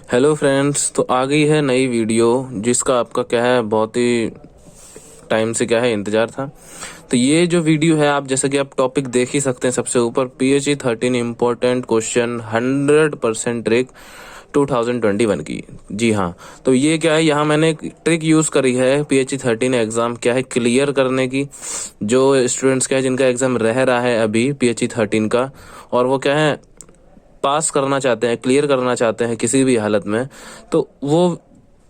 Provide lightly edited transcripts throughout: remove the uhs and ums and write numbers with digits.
Hello friends, तो आ गई है नई वीडियो जिसका आपका क्या है बहुत ही टाइम से क्या है इंतजार था। तो ये जो वीडियो है, आप जैसे कि आप टॉपिक देख ही सकते हैं, सबसे ऊपर PHE 13 इम्पोर्टेंट क्वेश्चन 100% ट्रिक 2021 की। जी हाँ, तो ये क्या है, यहाँ मैंने एक ट्रिक यूज़ करी है PHE 13 एग्ज़ाम क्या है क्लियर करने की। जो स्टूडेंट्स क्या है जिनका एग्ज़ाम रह रहा है अभी PHE 13 का, और वो क्या है पास करना चाहते हैं, क्लियर करना चाहते हैं किसी भी हालत में, तो वो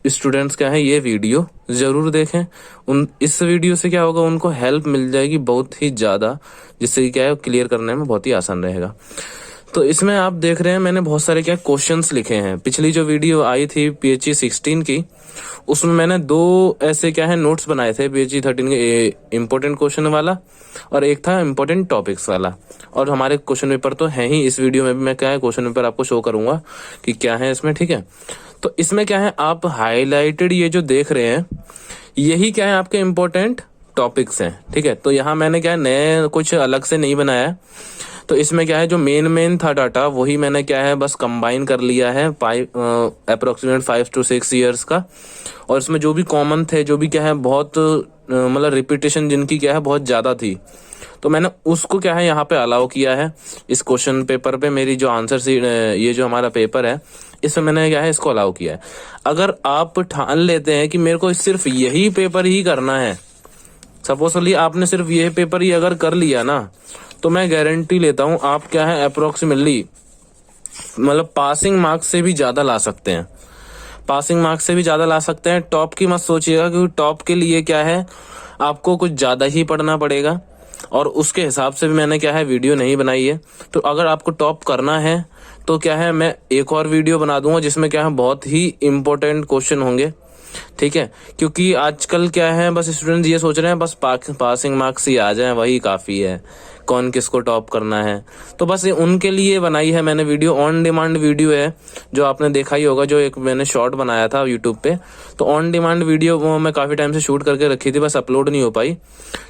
स्टूडेंट्स क्या है ये वीडियो ज़रूर देखें। उन इस वीडियो से क्या होगा, उनको हेल्प मिल जाएगी बहुत ही ज़्यादा, जिससे कि क्या है क्लियर करने में बहुत ही आसान रहेगा। तो इसमें आप देख रहे हैं मैंने बहुत सारे क्या क्वेश्चंस लिखे हैं। पिछली जो वीडियो आई थी PHE 16 की, उसमें मैंने दो ऐसे क्या है नोट्स बनाए थे PHE 13 के, इम्पोर्टेंट क्वेश्चन वाला और एक था इम्पोर्टेंट टॉपिक्स वाला। और हमारे क्वेश्चन पेपर तो है ही, इस वीडियो में भी मैं क्या है क्वेश्चन पेपर आपको शो करूंगा कि क्या है इसमें। ठीक है, तो इसमें क्या है आप हाईलाइटेड ये जो देख रहे हैं, यही क्या है आपके इम्पोर्टेंट टॉपिक्स हैं। ठीक है, तो यहाँ मैंने क्या है नए कुछ अलग से नहीं बनाया है। तो इसमें क्या है जो मेन था डाटा, वही मैंने क्या है बस कंबाइन कर लिया है अप्रोक्सीमेट 5 to 6 ईयर्स का। और इसमें जो भी कॉमन थे, जो भी क्या है बहुत मतलब रिपीटेशन जिनकी क्या है बहुत ज़्यादा थी, तो मैंने उसको क्या है यहाँ पे अलाउ किया है इस क्वेश्चन पेपर पे। मेरी जो आंसर शीट, ये जो हमारा पेपर है, इसमें मैंने क्या है इसको अलाउ किया है। अगर आप ठान लेते हैं कि मेरे को सिर्फ यही पेपर ही करना है, सपोजली आपने सिर्फ यही पेपर ही अगर कर लिया ना, तो मैं गारंटी लेता हूँ आप क्या है अप्रोक्सीमेटली मतलब पासिंग मार्क्स से भी ज़्यादा ला सकते हैं। पासिंग मार्क्स से भी ज़्यादा ला सकते हैं। टॉप की मत सोचिएगा, क्योंकि टॉप के लिए क्या है आपको कुछ ज़्यादा ही पढ़ना पड़ेगा, और उसके हिसाब से भी मैंने क्या है वीडियो नहीं बनाई है। तो अगर आपको टॉप करना है तो क्या है मैं एक और वीडियो बना दूंगा जिसमें क्या है बहुत ही इम्पोर्टेंट क्वेश्चन होंगे। ठीक है, क्योंकि आजकल क्या है बस स्टूडेंट ये सोच रहे हैं बस पासिंग मार्क्स ही आ जाए वही काफ़ी है, कौन किसको टॉप करना है। तो बस ये उनके लिए बनाई है मैंने वीडियो। ऑन डिमांड वीडियो है, जो आपने देखा ही होगा, जो एक मैंने शॉर्ट बनाया था यूट्यूब पे। तो ऑन डिमांड वीडियो वो मैं काफ़ी टाइम से शूट करके रखी थी, बस अपलोड नहीं हो पाई।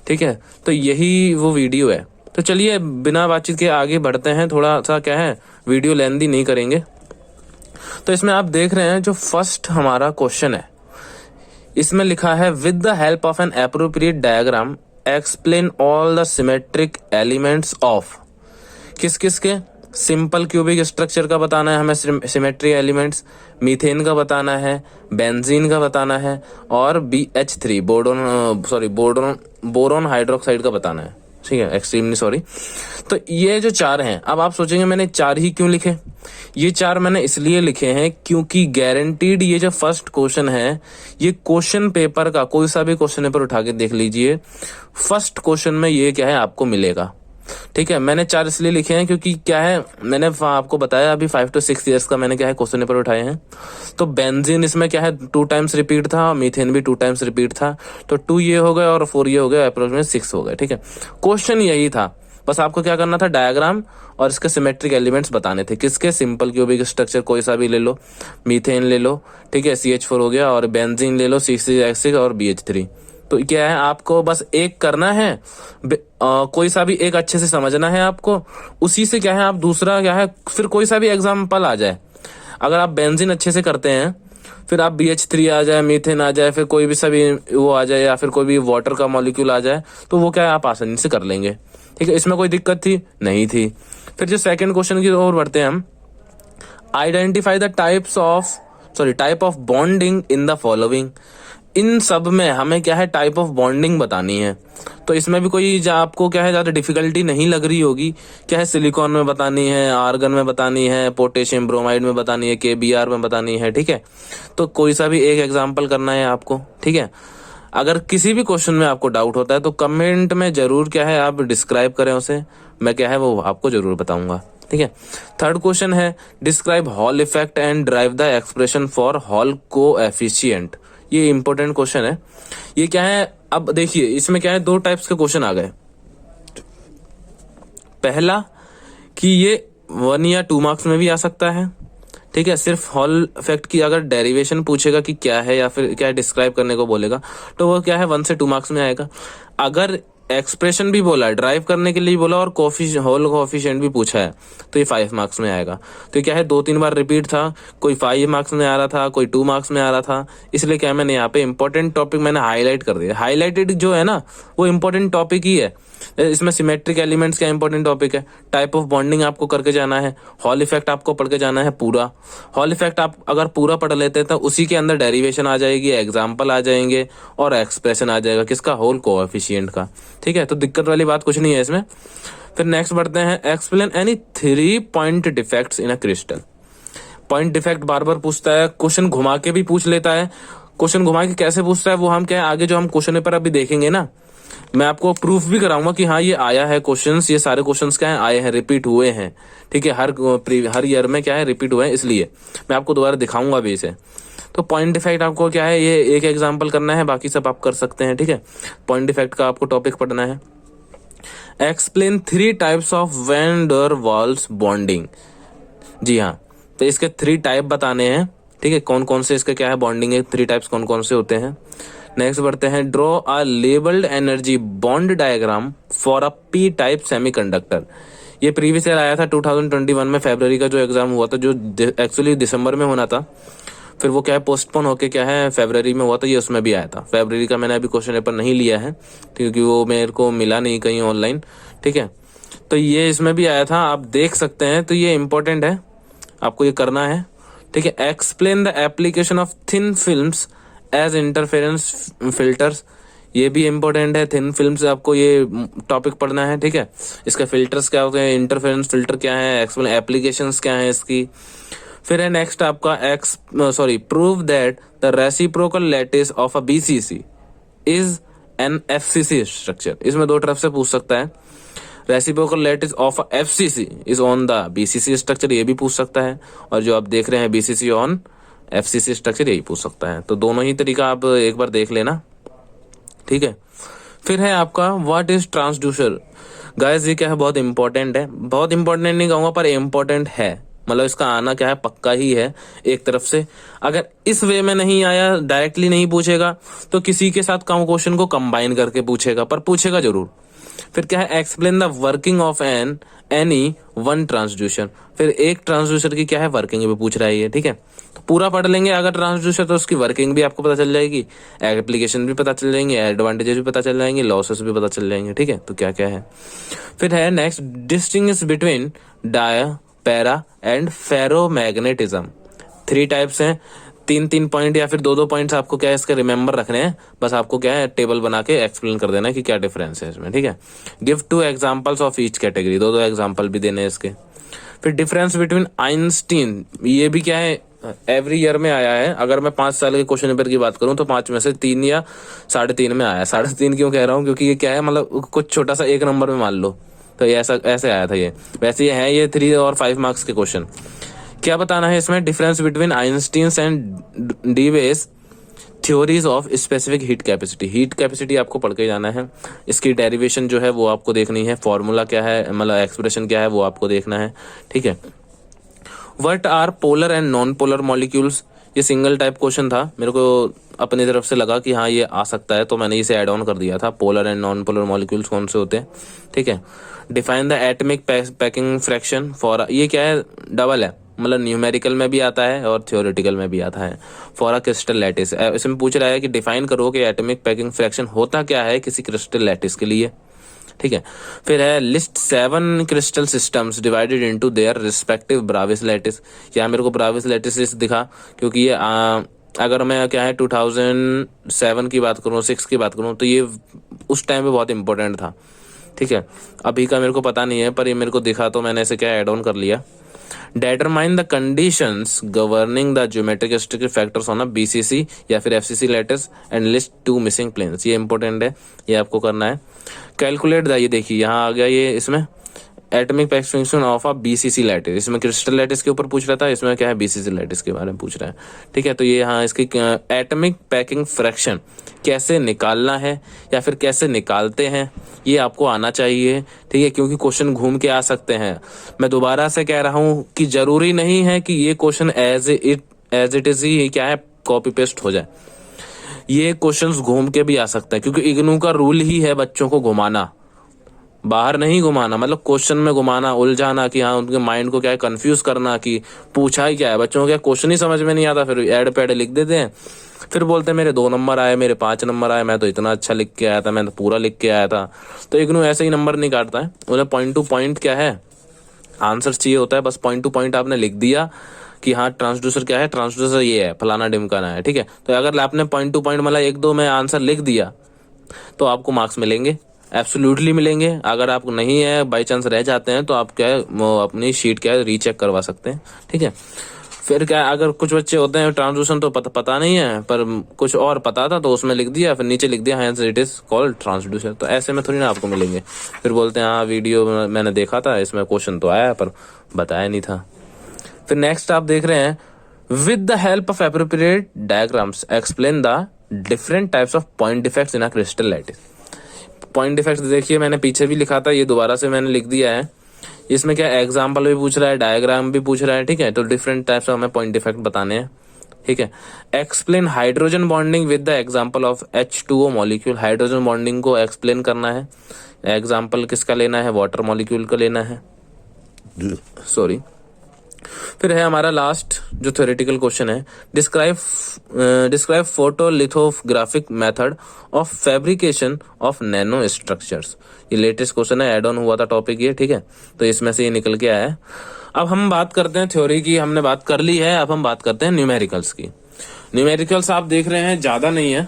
ठीक है, तो यही वो वीडियो है। तो चलिए बिना बातचीत के आगे बढ़ते हैं, थोड़ा सा क्या है वीडियो लेंथी नहीं करेंगे। तो इसमें आप देख रहे हैं जो फर्स्ट हमारा क्वेश्चन है, इसमें लिखा है with the help of N appropriate diagram explain all the symmetric elements of. किस किस के? सिंपल क्यूबिक स्ट्रक्चर का बताना है हमें, सिमेट्री एलिमेंट्स, मीथेन का बताना है, बेंजीन का बताना है, और BH3 बोरोन हाइड्रोक्साइड का बताना है। ठीक है, एक्सट्रीमली सॉरी। तो ये जो चार हैं, अब आप सोचेंगे मैंने चार ही क्यों लिखे। ये चार मैंने इसलिए लिखे हैं क्योंकि गारंटीड ये जो फर्स्ट क्वेश्चन है, ये क्वेश्चन पेपर का कोई सा भी क्वेश्चन पेपर उठा के देख लीजिए, फर्स्ट क्वेश्चन में ये क्या है आपको मिलेगा। ठीक है, मैंने चार इसलिए लिखे हैं क्योंकि क्या है मैंने आपको बताया अभी 5 to 6 ईयर्स का मैंने क्या है क्वेश्चन पेपर उठाए हैं। तो बेंजीन इसमें क्या है 2 times रिपीट था, मीथेन भी 2 times रिपीट था, तो 2 ये हो गए और 4 ये हो गए, अप्रोक्सीमेट 6 हो गए। ठीक है, क्वेश्चन यही था, बस आपको क्या करना था डायग्राम और इसके सिमेट्रिक एलिमेंट्स बताने थे। किसके? सिंपल क्यूबिक स्ट्रक्चर कोई सा भी ले लो, मीथेन ले लो, ठीक है, CH4 हो गया, और बेंजीन ले लो C6H6 और BH3। तो क्या है आपको बस एक करना है, कोई सा भी एक अच्छे से समझना है आपको, उसी से क्या है आप दूसरा क्या है फिर कोई सा भी एग्जाम्पल आ जाए। अगर आप बेंजीन अच्छे से करते हैं, फिर आप BH3 आ जाए, मीथेन आ जाए, फिर कोई भी सभी वो आ जाए, या फिर कोई भी वाटर का मॉलिक्यूल आ जाए, तो वो क्या है आप आसानी से कर लेंगे। ठीक है, इसमें कोई दिक्कत थी नहीं थी। फिर जो सेकंड क्वेश्चन की ओर बढ़ते हैं हम, identify the type of bonding in the following. इन सब में हमें क्या है टाइप ऑफ बॉन्डिंग बतानी है। तो इसमें भी कोई आपको क्या है ज़्यादा डिफिकल्टी नहीं लग रही होगी। क्या है सिलिकॉन में बतानी है, आर्गन में बतानी है, पोटेशियम ब्रोमाइड में बतानी है, KBr में बतानी है। ठीक है, तो कोई सा भी एक एग्जाम्पल करना है आपको। ठीक है, अगर किसी भी क्वेश्चन में आपको डाउट होता है तो कमेंट में जरूर क्या है आप डिस्क्राइब करें उसे, मैं क्या है वो आपको जरूर बताऊंगा। ठीक है, थर्ड क्वेश्चन है describe hall effect and drive the expression for hall coefficient. ये इंपॉर्टेंट क्वेश्चन है। ये क्या है, अब देखिए इसमें क्या है दो टाइप्स के क्वेश्चन आ गए। पहला कि ये 1 या 2 मार्क्स में भी आ सकता है। ठीक है, सिर्फ हॉल इफेक्ट की अगर डेरिवेशन पूछेगा कि क्या है, या फिर क्या डिस्क्राइब करने को बोलेगा, तो वो क्या है 1 से 2 मार्क्स में आएगा। अगर एक्सप्रेशन भी बोला है, ड्राइव करने के लिए बोला, और होल कोफिशिएंट भी पूछा है, तो ये 5 मार्क्स में आएगा। तो ये क्या है, 2-3 बार रिपीट था, कोई 5 मार्क्स में आ रहा था, कोई 2 मार्क्स में आ रहा था, इसलिए क्या मैंने यहाँ पे इंपॉर्टेंट टॉपिक मैंने हाईलाइट कर दिया। हाईलाइटेड जो है ना वो इंपॉर्टेंट टॉपिक ही है। इसमें सिमेट्रिक एलिमेंट्स क्या इंपॉर्टेंट टॉपिक है, टाइप ऑफ बॉन्डिंग आपको करके जाना है, हॉल इफेक्ट आपको पढ़ के जाना है पूरा। हॉल इफेक्ट आप अगर पूरा पढ़ लेते हैं तो उसी के अंदर डेरिवेशन आ जाएगी, एग्जाम्पल आ जाएंगे और एक्सप्रेशन आ जाएगा किसका, होल कोएफिशिएंट का। ठीक है, तो दिक्कत वाली बात कुछ नहीं है इसमें। फिर नेक्स्ट बढ़ते हैं, explain any 3 point defects in a crystal. Point defect बार बार पूछता है, क्वेश्चन घुमा के भी पूछ लेता है। क्वेश्चन घुमा के कैसे पूछता है वो हम क्या है आगे जो हम क्वेश्चन पेपर अभी देखेंगे ना, मैं आपको प्रूफ भी कराऊंगा कि हाँ ये आया है क्वेश्चंस, ये सारे क्वेश्चंस क्या है आए हैं, रिपीट हुए हैं। ठीक है, हर ईयर में क्या है रिपीट हुए हैं, इसलिए मैं आपको दोबारा दिखाऊंगा भी इसे। तो पॉइंट डिफेक्ट आपको क्या है, ये एक एग्जांपल करना है, बाकी सब आप कर सकते हैं। ठीक है, पॉइंट डिफेक्ट का आपको टॉपिक पढ़ना है। Explain 3 types of van der Waals bonding. जी हाँ, तो इसके 3 टाइप बताने हैं। ठीक है, कौन कौन से इसके क्या है बॉन्डिंग है, 3 टाइप्स कौन कौन से होते हैं। नेक्स्ट बढ़ते हैं, draw a labelled energy bond diagram for a P type semiconductor. ये प्रीवियस ईयर आया था 2021 में, फरवरी का जो एग्जाम हुआ था, जो एक्चुअली दिसंबर में होना था, फिर वो क्या है पोस्टपोन होके क्या है फरवरी में हुआ था, ये उसमें भी आया था। फरवरी का मैंने अभी क्वेश्चन पेपर नहीं लिया है क्योंकि वो मेरे को मिला नहीं कहीं ऑनलाइन। ठीक है, तो ये इसमें भी आया था, आप देख सकते हैं, तो ये इंपॉर्टेंट है, आपको ये करना है। ठीक है, explain the application of thin films as interference filters. ये भी इंपॉर्टेंट है, थिन फिल्म से आपको ये टॉपिक पढ़ना है। ठीक है, इसके फिल्टर्स क्या होते हैं, इंटरफेरेंस फिल्टर क्या है, एक्सप्लेन एप्लीकेशंस क्या है इसकी। फिर है नेक्स्ट आपका prove that the reciprocal lattice of a BCC is an FCC structure. इसमें 2 तरफ से पूछ सकता है, reciprocal lattice of FCC is on the BCC structure, ये भी पूछ सकता है, और जो आप देख रहे हैं बीसीसी ऑन एफसीसी स्ट्रक्चर, यही पूछ सकता है। तो दोनों ही तरीका आप एक बार देख लेना। ठीक है, फिर है आपका व्हाट इज ट्रांसड्यूसर। गाइस ये क्या है, बहुत इंपॉर्टेंट है, बहुत इंपॉर्टेंट नहीं कहूंगा पर इंपॉर्टेंट है, मतलब इसका आना क्या है पक्का ही है एक तरफ से। अगर इस वे में नहीं आया, डायरेक्टली नहीं पूछेगा, तो किसी के साथ क्वेश्चन को कंबाइन करके पूछेगा, पर पूछेगा जरूर। फिर क्या है, explain the working of any one transducer. फिर एक ट्रांसड्यूसर की क्या है वर्किंग भी पूछ रहा है ये। ठीक है, तो पूरा पढ़ लेंगे अगर ट्रांसड्यूसर, तो उसकी वर्किंग भी आपको पता चल जाएगी, एप्लीकेशन भी पता चल जाएंगे, एडवांटेजेस भी पता चल जाएंगे, लॉसेस भी पता चल जाएंगे। ठीक है, तो क्या क्या है। फिर है next, distinguish between dia para and ferromagnetism. 3 types हैं, 3-3 पॉइंट या फिर 2-2 पॉइंट्स आपको क्या है इसके रिमेंबर रखने हैं, बस आपको क्या है टेबल बना के एक्सप्लेन कर देना है कि क्या डिफरेंस है इसमें। ठीक है, give 2 examples of each category, 2-2 example भी देने हैं इसके। फिर डिफरेंस बिटवीन आइंस्टीन, ये भी क्या है एवरी ईयर में आया है। अगर मैं 5 साल के क्वेश्चन पेपर की बात करूं तो 5 में से 3 या 3.5 में आया। 3.5 क्यों कह रहा हूँ, क्योंकि ये क्या है मतलब कुछ छोटा सा 1 नंबर में मान लो, तो ये ऐसे आया था ये। वैसे ये है, ये 3 और 5 मार्क्स के क्वेश्चन। क्या बताना है इसमें, difference between Einstein's and Debye's theories of specific heat capacity. Heat capacity आपको पढ़ के जाना है, इसकी डेरिवेशन जो है वो आपको देखनी है, फॉर्मूला क्या है मतलब एक्सप्रेशन क्या है वो आपको देखना है। ठीक है, what are polar and non polar molecules. ये सिंगल टाइप क्वेश्चन था, मेरे को अपनी तरफ से लगा कि हाँ ये आ सकता है, तो मैंने इसे ऐड ऑन कर दिया था, polar and non polar molecules कौन से होते हैं। ठीक है, define the atomic packing fraction for, ये क्या है डबल है, मतलब न्यूमेरिकल में भी आता है और थ्योरेटिकल में भी आता है। फॉर अ क्रिस्टल लैटिस, इसमें पूछ रहा है कि डिफाइन करो कि एटॉमिक पैकिंग फ्रैक्शन होता क्या है किसी क्रिस्टल लैटिस के लिए। ठीक है, फिर है list 7 crystal systems divided into their respective Bravais lattice. यहाँ मेरे को ब्राविस लैटिस लिस्ट दिखा, क्योंकि ये अगर मैं क्या है 2007 की बात करूँ, 6 की बात करूँ, तो ये उस टाइम पे बहुत इंपॉर्टेंट था। ठीक है, अभी का मेरे को पता नहीं है, पर ये मेरे को दिखा तो मैंने इसे क्या ऐड ऑन कर लिया। Determine the conditions governing the geometric statistical factors on a BCC या फिर FCC lattice and list 2 missing planes। ये इंपॉर्टेंट है, ये आपको करना है। कैलकुलेट द, ये देखिए यहाँ आ गया ये, इसमें atomic packing fraction of a BCC lattice, इसमें क्रिस्टल लैटिस के ऊपर पूछ रहा था, इसमें क्या है बीसीसी लैटिस के बारे में पूछ रहा है। ठीक है, तो ये यहाँ इसकी एटॉमिक पैकिंग फ्रैक्शन कैसे निकालना है या फिर कैसे निकालते हैं ये आपको आना चाहिए। ठीक है, क्योंकि क्वेश्चन घूम के आ सकते हैं। मैं दोबारा से कह रहा हूँ कि जरूरी नहीं है कि ये क्वेश्चन एज इट इज ही क्या है कॉपी पेस्ट हो जाए। ये क्वेश्चंस घूम के भी आ सकते हैं, क्योंकि इग्नू का रूल ही है बच्चों को घुमाना, बाहर नहीं घुमाना, मतलब क्वेश्चन में घुमाना, उलझाना, कि हाँ उनके माइंड को क्या है कंफ्यूज करना कि पूछा ही क्या है। बच्चों को क्या क्वेश्चन ही समझ में नहीं आता, फिर ऐड पैड लिख देते हैं, फिर बोलते हैं मेरे 2 नंबर आए, मेरे 5 नंबर आए, मैं तो इतना अच्छा लिख के आया था, मैं तो पूरा लिख के आया था। तो इग्नू ऐसे ही नंबर नहीं काटता है, उन्हें पॉइंट टू पॉइंट क्या है आंसर चाहिए होता है। बस पॉइंट टू पॉइंट आपने लिख दिया कि हाँ ट्रांसड्यूसर क्या है, ट्रांसड्यूसर ये है, फलाना ढिमकाना है, ठीक है। तो अगर आपने पॉइंट टू पॉइंट मतलब 1-2 में आंसर लिख दिया तो आपको मार्क्स मिलेंगे, एब्सोल्युटली मिलेंगे। अगर आप नहीं है, बाई चांस रह जाते हैं, तो आप क्या है वो अपनी शीट क्या है रीचेक करवा सकते हैं, ठीक है। फिर क्या है, अगर कुछ बच्चे होते हैं ट्रांसड्यूसन तो पता नहीं है, पर कुछ और पता था तो उसमें लिख दिया, फिर नीचे लिख दिया hence it is called transducer, तो ऐसे में थोड़ी ना आपको मिलेंगे। फिर बोलते हैं हाँ वीडियो मैंने देखा था, इसमें क्वेश्चन तो आया पर बताया नहीं था। फिर नेक्स्ट आप देख रहे हैं, with the help of appropriate diagrams explain the different types of point defects in a crystal lattice. Point defects देखिए मैंने पीछे भी लिखा था, ये दोबारा से मैंने लिख दिया है। इसमें क्या एग्जाम्पल भी पूछ रहा है, डायग्राम भी पूछ रहा है, ठीक है। तो डिफरेंट टाइप्स ऑफ हमें पॉइंट डिफेक्ट बताने हैं, ठीक है। Explain hydrogen bonding with the example of H2O molecule, hydrogen bonding को एक्सप्लेन करना है। एग्जाम्पल किसका लेना है, वाटर मॉलिक्यूल का लेना है, सॉरी। फिर है हमारा लास्ट जो थ्योरेटिकल क्वेश्चन है, describe photolithographic method of fabrication of nano structures. ये लेटेस्ट क्वेश्चन है, एड ऑन हुआ था टॉपिक ये, ठीक है। तो इसमें से ये निकल के आया है। अब हम बात करते हैं थ्योरी की, हमने बात कर ली है, अब हम बात करते हैं न्यूमेरिकल्स की। न्यूमेरिकल्स आप देख रहे हैं ज्यादा नहीं है,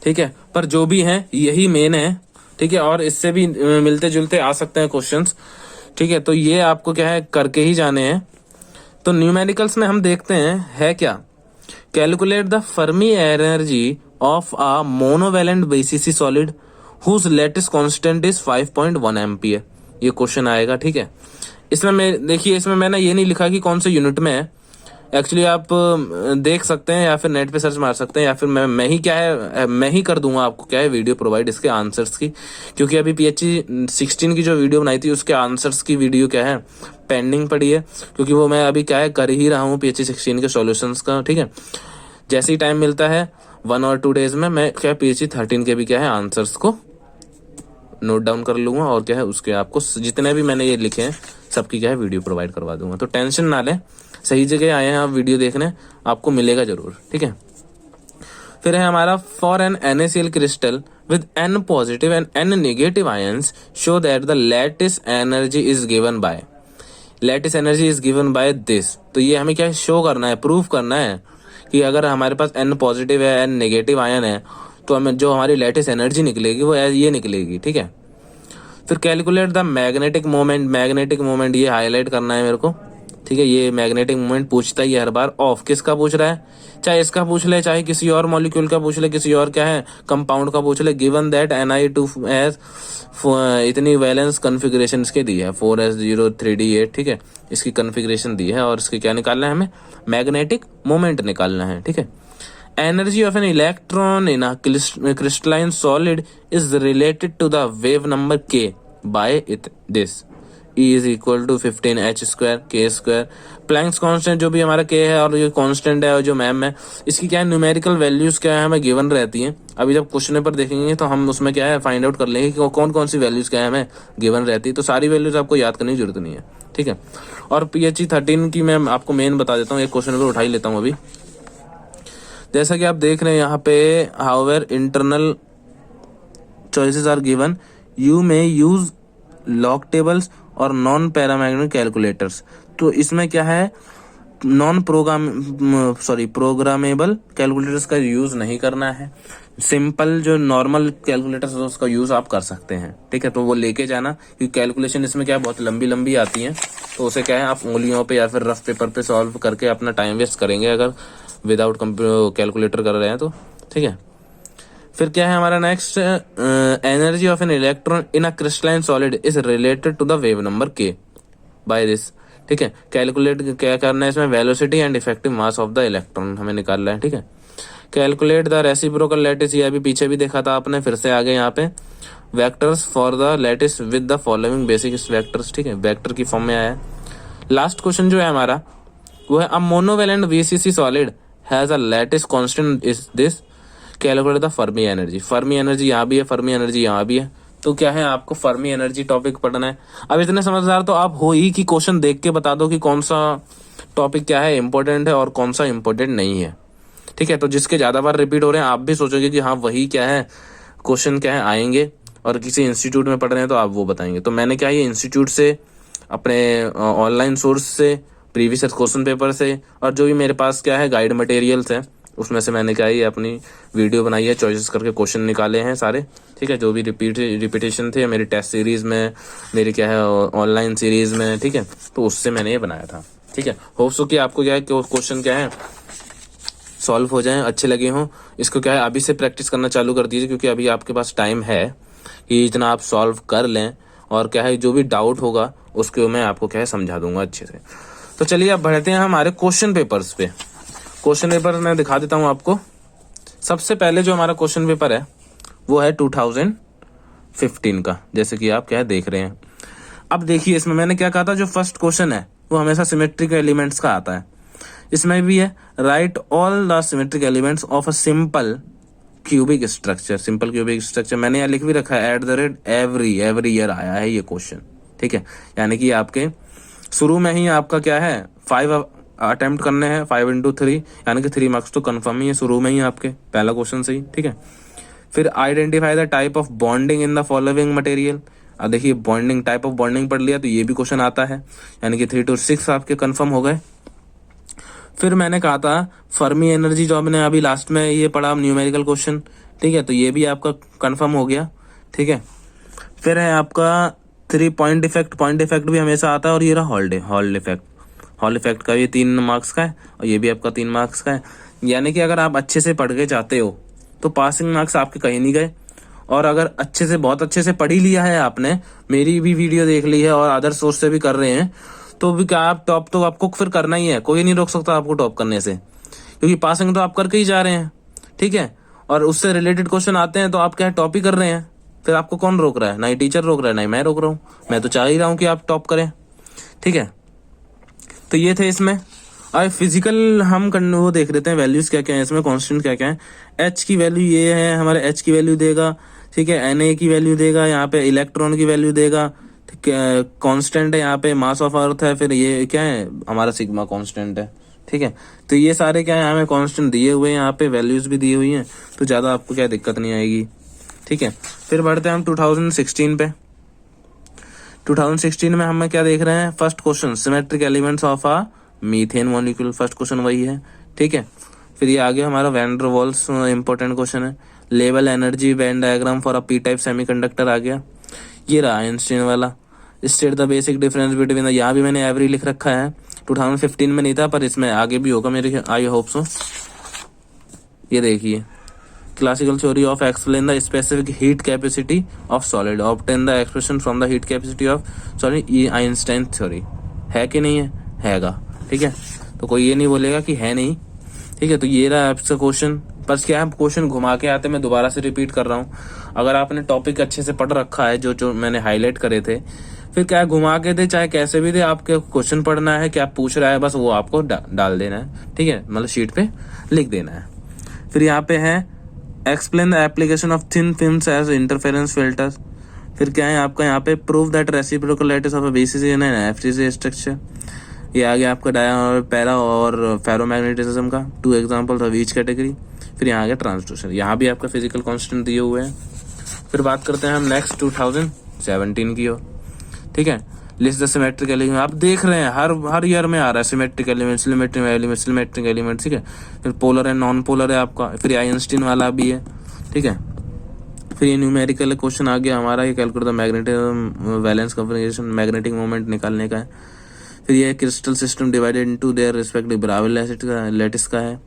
ठीक है, पर जो भी है यही मेन है, ठीक है। और इससे भी मिलते जुलते आ सकते हैं क्वेश्चंस, ठीक है। तो ये आपको क्या है करके ही जाने हैं। तो न्यूमेरिकल्स में हम देखते हैं है क्या, calculate the Fermi energy of a monovalent BCC solid whose lattice constant is 5.1 ampere. ये क्वेश्चन आएगा, ठीक है। इसमें मैं देखिए, इसमें मैंने ये नहीं लिखा कि कौन से यूनिट में है, एक्चुअली आप देख सकते हैं या फिर नेट पे सर्च मार सकते हैं, या फिर मैं ही क्या है मैं ही कर दूंगा आपको क्या है वीडियो प्रोवाइड इसके आंसर्स की, क्योंकि अभी PHE 16 की जो वीडियो बनाई थी उसके आंसर्स की वीडियो क्या है पेंडिंग पड़ी है, क्योंकि वो मैं अभी क्या है कर ही रहा हूँ PHE 16 के सॉल्यूशंस का, ठीक है। जैसे ही टाइम मिलता है 1 और 2 डेज में मैं क्या PHE 13 के भी क्या है आंसर्स को नोट डाउन कर लूंगा, और क्या है उसके आपको जितने भी मैंने ये लिखे हैं सबकी क्या है वीडियो प्रोवाइड करवा दूंगा। तो टेंशन ना लें, सही जगह आए हैं आप वीडियो देखने, आपको मिलेगा जरूर, ठीक है। फिर है हमारा for an NaCl crystal with N positive and N negative ions show that the lattice energy is given by, lattice energy is given by this. तो ये हमें क्या शो करना है, प्रूव करना है कि अगर हमारे पास N पॉजिटिव है, N नेगेटिव आयन है, तो हमें जो हमारी लैटिस एनर्जी निकलेगी वो ये निकलेगी, ठीक है। फिर calculate the magnetic moment, magnetic moment ये हाईलाइट करना है मेरे को, ठीक है। ये मैग्नेटिक मोमेंट पूछता ही हर बार, ऑफ किसका पूछ रहा है, चाहे इसका पूछ ले, चाहे किसी और मॉलिक्यूल का पूछ ले, किसी और क्या है कंपाउंड का पूछ ले। गिवन दैट Ni2 इतनी वैलेंस कॉन्फ़िगरेशन इसके दी है 4s03d8, ठीक है। इसकी कॉन्फ़िगरेशन दी है और इसके क्या निकालना है हमें, मैग्नेटिक मोमेंट निकालना है, ठीक है। Energy of an electron in a crystalline solid is related to the wave number k by it this, E is equal to 15h² k²। Planck's constant जो भी हमारा k है और ये कांस्टेंट है और जो मैम है, इसकी क्या है न्यूमेरिकल वैल्यूज क्या है हमें गिवन रहती हैं। अभी जब क्वेश्चन पेपर देखेंगे तो हम उसमें क्या है फाइंड आउट कर लेंगे कि कौन कौन सी वैल्यूज क्या है हमें गिवन रहती है। तो सारी वैल्यूज आपको याद करने की जरूरत नहीं है, ठीक है। और PHE 13 की मैं आपको मेन बता देता हूँ, एक क्वेश्चन पेपर उठा ही लेता हूँ अभी। जैसा कि आप देख रहे हैं यहाँ पे, however internal choices are given, you may use log tables और नॉन पैरामैग्नेटिक कैलकुलेटर्स। तो इसमें क्या है प्रोग्रामेबल कैलकुलेटर्स का यूज नहीं करना है, सिंपल जो नॉर्मल कैलकुलेटर्स है उसका यूज आप कर सकते हैं, ठीक है। तो वो लेके जाना, क्योंकि कैलकुलेशन इसमें क्या है बहुत लंबी लंबी आती है, तो उसे क्या है आप उंगलियों पे या फिर रफ पेपर पे सॉल्व करके अपना टाइम वेस्ट करेंगे अगर विदाउट कैलकुलेटर कर रहे हैं तो, ठीक है। फिर क्या है हमारा next, energy of an electron in a crystalline solid is related to the wave number k by this, ठीक है। कैलकुलेट क्या करना है इसमें, velocity and effective mass of the electron हमें निकालना है, ठीक है। कैलकुलेट द रेसिप्रोकल लैटिस, ये अभी पीछे भी देखा था आपने, फिर से आगे यहाँ पे vectors for the lattice with the following basic vectors, ठीक है, वेक्टर की फॉर्म में आया है। लास्ट क्वेश्चन जो है हमारा वो है, a monovalent VCC solid has a lattice constant is this, calculate the Fermi energy. Fermi energy यहाँ भी है, फर्मी एनर्जी यहाँ भी है, तो क्या है आपको फर्मी एनर्जी टॉपिक पढ़ना है। अब इतने समझदार तो आप हो ही कि क्वेश्चन देख के बता दो कि कौन सा टॉपिक क्या है इंपॉर्टेंट है और कौन सा इंपॉर्टेंट नहीं है, ठीक है। तो जिसके ज़्यादा बार रिपीट हो रहे हैं आप भी सोचोगे कि हाँ वही क्या है क्वेश्चन क्या है आएंगे, और किसी इंस्टीट्यूट में पढ़ रहे हैं तो आप वो बताएंगे। तो मैंने क्या ये इंस्टीट्यूट से, अपने ऑनलाइन सोर्स से, प्रीवियस क्वेश्चन पेपर से, और जो भी मेरे पास क्या है गाइड मटेरियल्स हैं उसमें से मैंने क्या ये अपनी वीडियो बनाई है, चॉइसेस करके क्वेश्चन निकाले हैं सारे, ठीक है। जो भी रिपीटेशन थे मेरी टेस्ट सीरीज में, मेरी क्या है ऑनलाइन सीरीज में, ठीक है, तो उससे मैंने ये बनाया था, ठीक है। होप्स हो कि आपको क्या है क्वेश्चन क्या है सॉल्व हो जाएं, अच्छे लगे हों। इसको क्या है अभी से प्रैक्टिस करना चालू कर दीजिए, क्योंकि अभी आपके पास टाइम है कि इतना आप सॉल्व कर लें, और क्या है जो भी डाउट होगा उसको मैं आपको क्या है समझा दूंगा अच्छे से। तो चलिए अब बढ़ते हैं हमारे क्वेश्चन पेपर्स पे। क्वेश्चन पेपर मैं दिखा देता हूँ आपको। सबसे पहले जो हमारा क्वेश्चन पेपर है वो है 2015 का, जैसे कि आप क्या देख रहे हैं। अब देखिए इसमें मैंने क्या कहा था, जो फर्स्ट क्वेश्चन है वो हमेशा सिमेट्रिक एलिमेंट्स का आता है। इसमें भी है right all the symmetric elements of a simple cubic structure. Simple cubic structure मैंने यहाँ लिख भी रखा है @ एवरी ईयर आया है ये क्वेश्चन, ठीक है। यानी कि आपके शुरू में ही आपका क्या है 5 अटेम्प्ट करने हैं, 5 × 3 यानी कि 3 मार्क्स तो कंफर्म ही है शुरू में ही आपके पहला क्वेश्चन से ही, ठीक है। फिर identify the type of bonding in the following material. अब देखिए बॉन्डिंग, टाइप ऑफ बॉन्डिंग पढ़ लिया तो ये भी क्वेश्चन आता है, यानी कि 3 to 6 आपके कंफर्म हो गए। फिर मैंने कहा था फर्मी एनर्जी, जो हमने अभी लास्ट में ये पढ़ा न्यूमेरिकल क्वेश्चन, ठीक है, तो ये भी आपका कंफर्म हो गया, ठीक है। फिर है आपका 3 पॉइंट इफेक्ट। पॉइंट इफेक्ट भी हमेशा आता है, और ये रहा हॉल इफेक्ट। हॉल इफेक्ट का ये 3 मार्क्स का है, और ये भी आपका 3 मार्क्स का है। यानी कि अगर आप अच्छे से पढ़ के जाते हो तो पासिंग मार्क्स आपके कहीं नहीं गए, और अगर अच्छे से बहुत अच्छे से पढ़ ही लिया है आपने, मेरी भी वीडियो देख ली है और अदर सोर्स से भी कर रहे हैं, तो भी क्या आप टॉप तो आपको फिर करना ही है, कोई नहीं रोक सकता आपको टॉप करने से, क्योंकि पासिंग तो आप करके ही जा रहे हैं, ठीक है। और उससे रिलेटेड क्वेश्चन आते हैं तो आप क्या टॉप ही कर रहे हैं, फिर आपको कौन रोक रहा है? ना ही टीचर रोक रहा है, ना ही मैं रोक रहा हूँ, मैं तो चाह ही रहा हूँ कि आप टॉप करें, ठीक है। तो ये थे इसमें। अब फिजिकल हम वो देख लेते हैं वैल्यूज क्या क्या है इसमें, कॉन्स्टेंट क्या क्या है। एच की वैल्यू ये है, हमारे एच की वैल्यू देगा, ठीक है। Na की वैल्यू देगा, यहाँ पे इलेक्ट्रॉन की वैल्यू देगा, कांस्टेंट है यहाँ पे मास ऑफ अर्थ है, फिर ये क्या है हमारा सिग्मा कांस्टेंट है, ठीक है। तो ये सारे क्या है हमें कांस्टेंट दिए हुए हैं, यहाँ पे वैल्यूज भी दी हुई हैं, तो ज्यादा आपको क्या दिक्कत नहीं आएगी, ठीक है। फिर बढ़ते हैं हम 2016 पे। 2016 में हम क्या देख रहे हैं, first question symmetric elements of a methane molecule, first question वही है, ठीक है। फिर ये आगे हमारा van der Waals important question है। Level energy Venn diagram for a P type semiconductor आ गया। ये रहा आइंस्टीन वाला, state the basic difference between, यहाँ भी मैंने एवरी लिख रखा है, 2015 में नहीं था पर इसमें आगे भी होगा मेरे, आई होप सो। ये देखिए classical theory of explain the specific heat capacity of solid, obtain the expression from the heat capacity of solid, ये आइंस्टाइन थ्योरी है कि नहीं है, हैगा, ठीक है। तो कोई ये नहीं बोलेगा कि है नहीं, ठीक है। तो ये रहा आपका क्वेश्चन, बस क्या है क्वेश्चन घुमा के आते, मैं दोबारा से रिपीट कर रहा हूँ। अगर आपने टॉपिक अच्छे से पढ़ रखा है, जो जो मैंने हाईलाइट करे थे, फिर क्या है घुमा के दे चाहे कैसे भी दे, आपके क्वेश्चन पढ़ना है, क्या पूछ रहा है बस वो आपको डाल देना है, ठीक है, मतलब शीट पे लिख देना है। फिर यहाँ पे है explain the application of thin films as interference filters. फिर क्या है आपका यहाँ पे prove that reciprocal lattice of BCC and FCC structure. ये आ गया आपका डाया और पैरा और फेरोमैग्नेटिज्म का 2 एग्जांपल्स ऑफ ईच कैटेगरी। फिर यहाँ आ गया ट्रांसड्यूसर, यहाँ भी आपका फिजिकल कांस्टेंट दिए हुए हैं। फिर बात करते हैं हम नेक्स्ट 2017 की ओर, ठीक है। लिस्ट द सिमेट्रिक एलिमेंट, आप देख रहे हैं हर ईयर में आ रहा है सिमेट्रिक एलिमेंट, सिमेट्रिक एलिमेंट, ठीक है। फिर पोलर एंड नॉन पोलर है आपका, फिर आइंस्टीन वाला भी है, ठीक है। फिर ये न्यूमेरिकल क्वेश्चन आ गया हमारा, ये calculate the magnetic valence confirmation, magnetic moment निकालने का है। फिर ये crystal system divided into their respective brown lattice का है।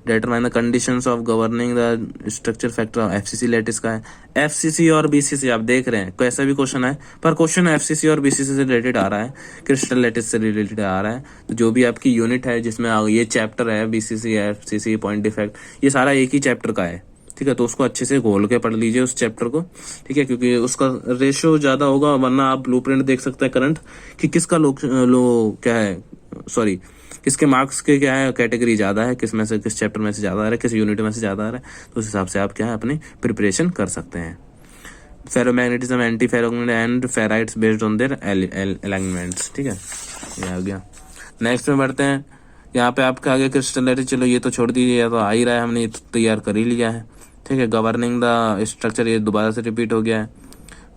Determine the conditions of governing the structure factor of FCC lattice का है। एफसीसी और बीसीसी आप देख रहे हैं कैसा भी क्वेश्चन है, पर क्वेश्चन एफसीसी और बीसीसी से रिलेटेड आ रहा है, क्रिस्टल लैटिस से रिलेटेड आ रहा है। तो जो भी आपकी यूनिट है जिसमें ये चैप्टर है बीसीसी एफसीसी पॉइंट डिफेक्ट, ये सारा एक ही चैप्टर का है, ठीक है। तो उसको अच्छे से घोल के पढ़ लीजिए उस चैप्टर को, ठीक है, क्योंकि उसका रेशियो ज्यादा होगा, वरना आप ब्लूप्रिंट देख सकते हैं करंट कि किसका क्या है सॉरी किसके मार्क्स के क्या है कैटेगरी ज़्यादा है, किस में से किस चैप्टर में से ज़्यादा आ रहा है, किस यूनिट में से ज़्यादा आ रहा है, तो उस हिसाब से आप क्या है अपनी प्रिपरेशन कर सकते हैं। Ferromagnetism, anti ferromagnet and ferrites based on their alignments. ठीक है, ये आ गया। नेक्स्ट में बढ़ते हैं, यहाँ पे आपके आगे क्रिस्टलिटी, चलो ये तो छोड़ दीजिए, या तो आ ही रहा है, हमने ये तो तैयार कर ही लिया है। ठीक है, गवर्निंग द स्ट्रक्चर, ये दोबारा से रिपीट हो गया है।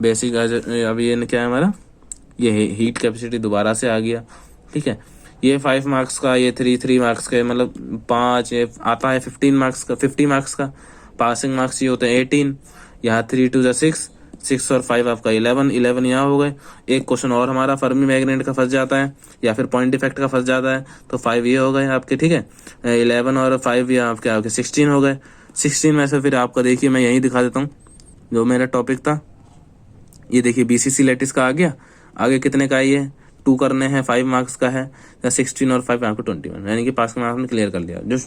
बेसिक अब ये क्या है हमारा, ये हीट कैपेसिटी दोबारा से आ गया। ठीक है, ये 5 मार्क्स का, ये 3 मार्क्स का, मतलब 5 ये आता है 15 मार्क्स का, 50 मार्क्स का। पासिंग मार्क्स ये होते हैं 18, यहाँ 3 2 6, 6 और 5 आपका 11 यहाँ हो गए। एक क्वेश्चन और हमारा फर्मी मैग्नेट का फंस जाता है या फिर पॉइंट इफेक्ट का फंस जाता है, तो 5 ये हो गए आपके। ठीक है, 11 और 5 ये आपके 16 हो गए। 16 में से फिर आपका देखिए मैं यही दिखा देता हूँ जो मेरा टॉपिक था, ये देखिए बीसीसी लैटिस का आ गया। आगे कितने का है, ये 2 करने हैं, 5 मार्क्स का है, या 16 और 5 आपको 21, यानी कि पास का मार्क्स में क्लियर कर लिया। जो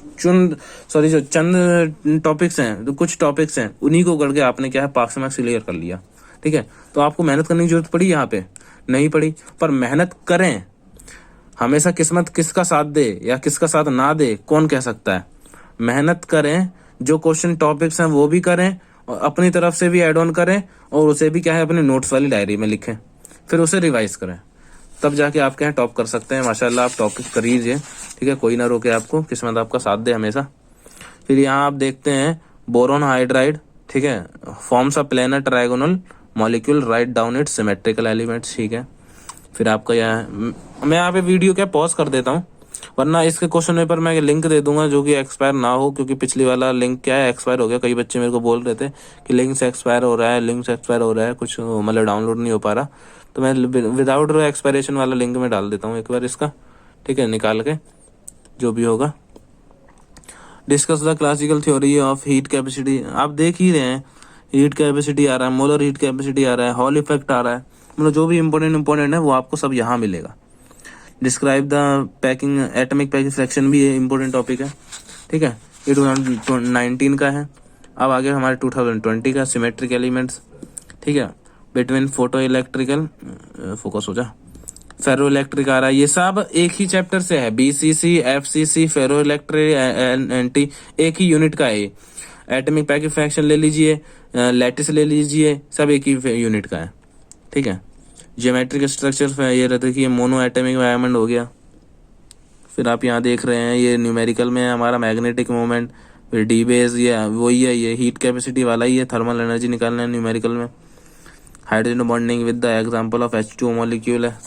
चंद टॉपिक्स हैं, जो कुछ टॉपिक्स हैं, उन्हीं को करके आपने क्या है पास का मार्क्स क्लियर कर लिया। ठीक है, तो आपको मेहनत करने की जरूरत पड़ी, यहाँ पे नहीं पड़ी, पर मेहनत करें। हमेशा किस्मत किसका साथ दे या किसका साथ ना दे कौन कह सकता है। मेहनत करें, जो क्वेश्चन टॉपिक्स हैं वो भी करें, और अपनी तरफ से भी ऐड ऑन करें, और उसे भी क्या है अपने नोट्स वाली डायरी में लिखें, फिर उसे रिवाइज करें, तब जाके आप क्या है टॉप कर सकते हैं। माशाल्लाह आप टॉप कर लीजिए। ठीक है, कोई ना रोके आपको, किस्मत आपका साथ दे हमेशा। फिर यहाँ आप देखते हैं बोरोन हाइड्राइड। ठीक है, forms a planar trigonal molecule, write down it's symmetrical elements. ठीक है, फिर आपका यह मैं यहाँ पे वीडियो क्या पॉज कर देता हूँ, वरना इसके क्वेश्चन पेपर मैं लिंक दे दूंगा जो कि एक्सपायर ना हो, क्योंकि पिछली वाला लिंक क्या है एक्सपायर हो गया। कई बच्चे मेरे को बोल रहे थे कि लिंक से एक्सपायर हो रहा है, लिंक से एक्सपायर हो रहा है, कुछ मतलब डाउनलोड नहीं हो पा रहा, तो मैं विदाउट एक्सपायरेशन वाला लिंक में डाल देता हूँ एक बार इसका। ठीक है, निकाल के जो भी होगा। Discuss the classical theory of heat capacity, आप देख ही रहे हैं, हीट कैपेसिटी आ रहा है, मोलर हीट कैपेसिटी आ रहा है, हॉल इफेक्ट आ रहा है, मतलब जो भी इंपॉर्टेंट है वो आपको सब यहाँ मिलेगा। Describe the packing, atomic packing fraction भी इंपॉर्टेंट टॉपिक है। ठीक है, ये 2019 का है। अब आगे हमारे 2020 का सिमेट्रिक एलिमेंट्स। ठीक है, बिटवीन फोटो इलेक्ट्रिकल, फोकस हो जा, फेरो इलेक्ट्रिक आ रहा है, ये सब एक ही चैप्टर से है। बीसीसी, एफसीसी, फेरो इलेक्ट्रिक, एंटी, एक ही यूनिट का है। एटॉमिक पैकिंग फ्रैक्शन ले लीजिए, लैटिस ले लीजिए, सब एक ही यूनिट का है। ठीक है, ज्योमेट्रिक स्ट्रक्चर ये रहता कि मोनो एटॉमिक डायमंड हो गया। फिर आप यहाँ देख रहे हैं ये न्यूमेरिकल में है हमारा मैग्नेटिक मोमेंट, फिर डी बेस, ये वही है, ये हीट कैपेसिटी वाला ही है, थर्मल एनर्जी निकालना है न्यूमेरिकल में। Hydrogen bonding with the example of H2O molecule है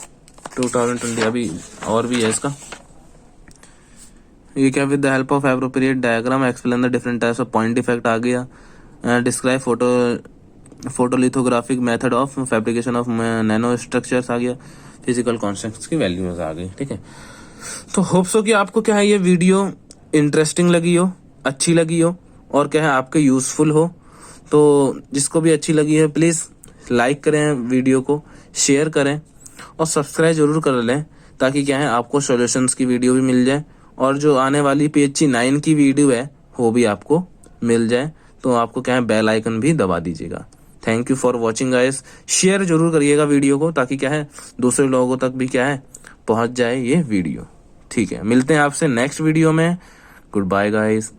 2020, अभी और भी है इसका। ये क्या, with the help of appropriate diagram explain the different types of point effect आ गया। Describe photolithographic method of fabrication of nano structures आ गया। फिजिकल कॉन्स्टेंट्स की वैल्यूज आ गई। ठीक है, तो होप सो कि आपको क्या है ये वीडियो इंटरेस्टिंग लगी हो, अच्छी लगी हो, और क्या है आपके यूजफुल हो। तो जिसको भी अच्छी लगी है प्लीज लाइक करें वीडियो को, शेयर करें और सब्सक्राइब जरूर कर लें, ताकि क्या है आपको सॉल्यूशंस की वीडियो भी मिल जाए, और जो आने वाली PHC 9 की वीडियो है वो भी आपको मिल जाए। तो आपको क्या है बेल आइकन भी दबा दीजिएगा। Thank you for watching guys, share जरूर करिएगा वीडियो को, ताकि क्या है दूसरे लोगों तक भी क्या है पहुंच जाए ये वीडियो। ठीक है, मिलते हैं आपसे नेक्स्ट वीडियो में। Good bye guys.